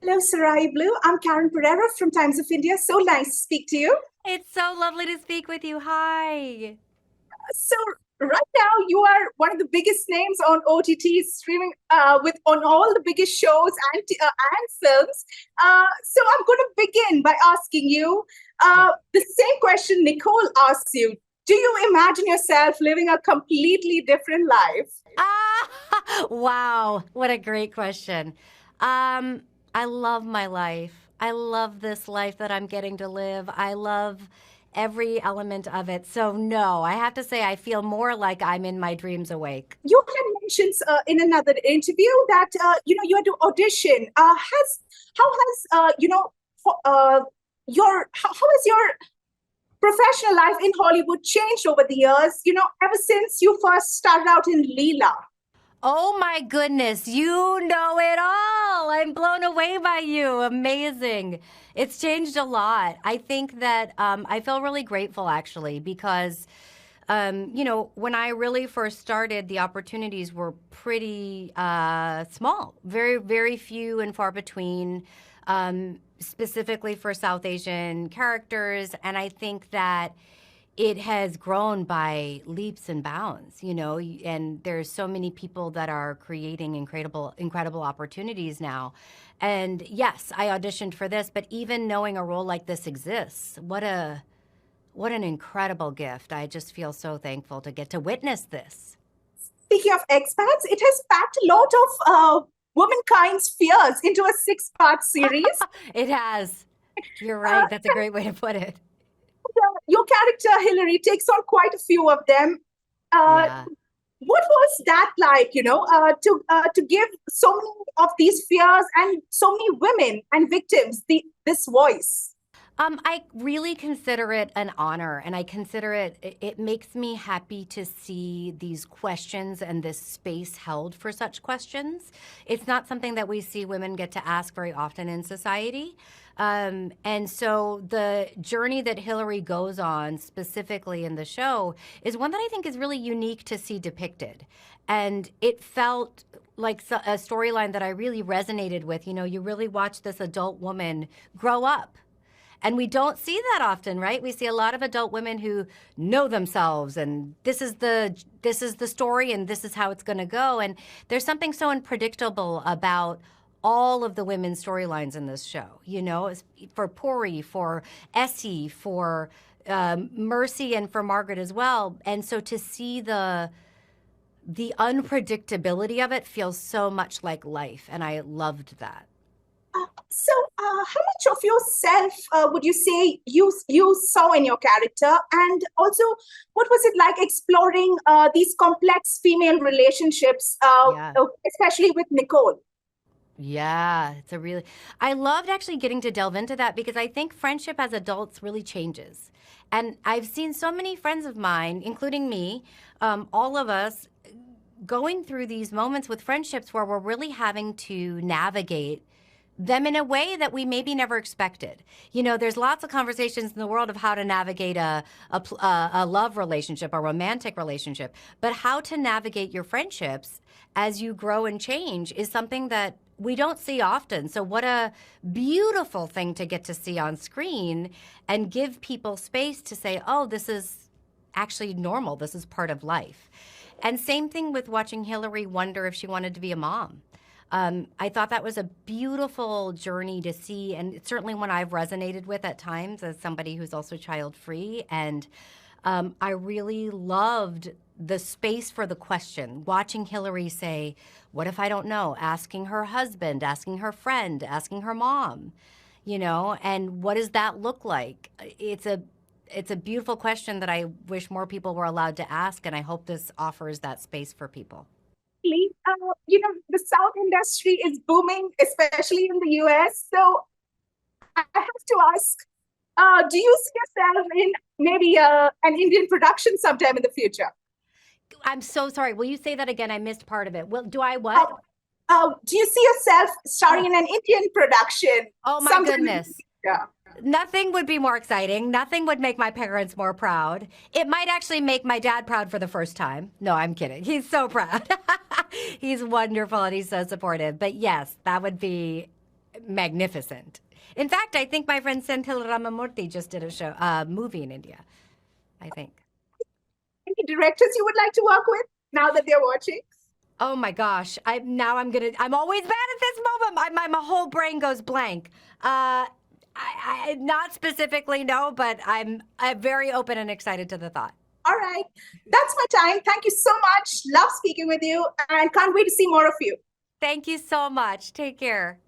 Hello, Sarayu Blue. I'm Karen Pereira from Times of India. So nice to speak to you. It's so lovely to speak with you. Hi. So right now you are one of the biggest names on OTT streaming with on all the biggest shows and films. So I'm going to begin by asking you Yeah. the same question Nicole asked you. Do you imagine yourself living a completely different life? Wow. What a great question. Um, I love my life. I love this life that I'm getting to live. I love every element of it. So no, I have to say I feel more like I'm in my dreams awake. You had mentioned in another interview that you had to audition. Has how has how has your professional life in Hollywood changed over the years? Ever since you first started out in Leela. Oh my goodness, you know it all. I'm blown away by you. Amazing. It's changed a lot. I think that I feel really grateful actually because, when I really first started, the opportunities were pretty small, very, very few and far between, specifically for South Asian characters. And I think that it has grown by leaps and bounds, and there's so many people that are creating incredible opportunities now. And yes, I auditioned for this, but even knowing a role like this exists, what an incredible gift. I just feel so thankful to get to witness this. Speaking of expats, it has packed a lot of womankind's fears into a six-part series. It has. You're Uh, right. That's a great way to put it. your character Hillary takes on quite a few of them. Uh, Yeah. what was that like? To give so many of these fears and so many women and victims this voice. I really consider it an honor, and I consider it makes me happy to see these questions and this space held for such questions. It's not something that we see women get to ask very often in society. And so the journey that Hillary goes on, specifically in the show, is one that I think is really unique to see depicted. And it felt like a storyline that I really resonated with. You really watch this adult woman grow up, and we don't see that often, right? We see a lot of adult women who know themselves, and this is the story, and this is how it's going to go. And there's something so unpredictable about all of the women's storylines in this show. For Pori, for Essie, for Mercy, and for Margaret as well. And so to see the unpredictability of it feels so much like life, and I loved that. How much of yourself would you say you saw in your character, and also what was it like exploring these complex female relationships, Yeah. especially with Nicole? Yeah, I loved actually getting to delve into that because I think friendship as adults really changes. And I've seen so many friends of mine, including me, all of us going through these moments with friendships where we're really having to navigate them in a way that we maybe never expected. There's lots of conversations in the world of how to navigate a love relationship, a romantic relationship, but how to navigate your friendships as you grow and change is something that we don't see often. So, what a beautiful thing to get to see on screen and give people space to say, oh, this is actually normal. This is part of life. And same thing with watching Hillary wonder if she wanted to be a mom. I thought that was a beautiful journey to see, and it's certainly one I've resonated with at times as somebody who's also child free. And I really loved the space for the question, watching Hillary say, what if I don't know? Asking her husband, asking her friend, asking her mom, and what does that look like? It's a beautiful question that I wish more people were allowed to ask, and I hope this offers that space for people. The sound industry is booming, especially in the US. So I have to ask, do you see yourself in maybe an Indian production sometime in the future? I'm so sorry. Will you say that again? I missed part of it. Well, do I Uh, what? do you see yourself starring Oh, in an Indian production oh my sometime in the goodness. future? Nothing would be more exciting. Nothing would make my parents more proud. It might actually make my dad proud for the first time. No, I'm kidding. He's so proud. He's wonderful and he's so supportive. But yes, that would be magnificent. In fact, I think my friend Senthil Ramamurthy just did a movie in India, I think. Any directors you would like to work with now that they're watching? Oh my gosh! I'm always bad at this moment. My whole brain goes blank. I not specifically no, but I'm very open and excited to the thought. All right, that's my time. Thank you so much. Love speaking with you, and can't wait to see more of you. Thank you so much. Take care.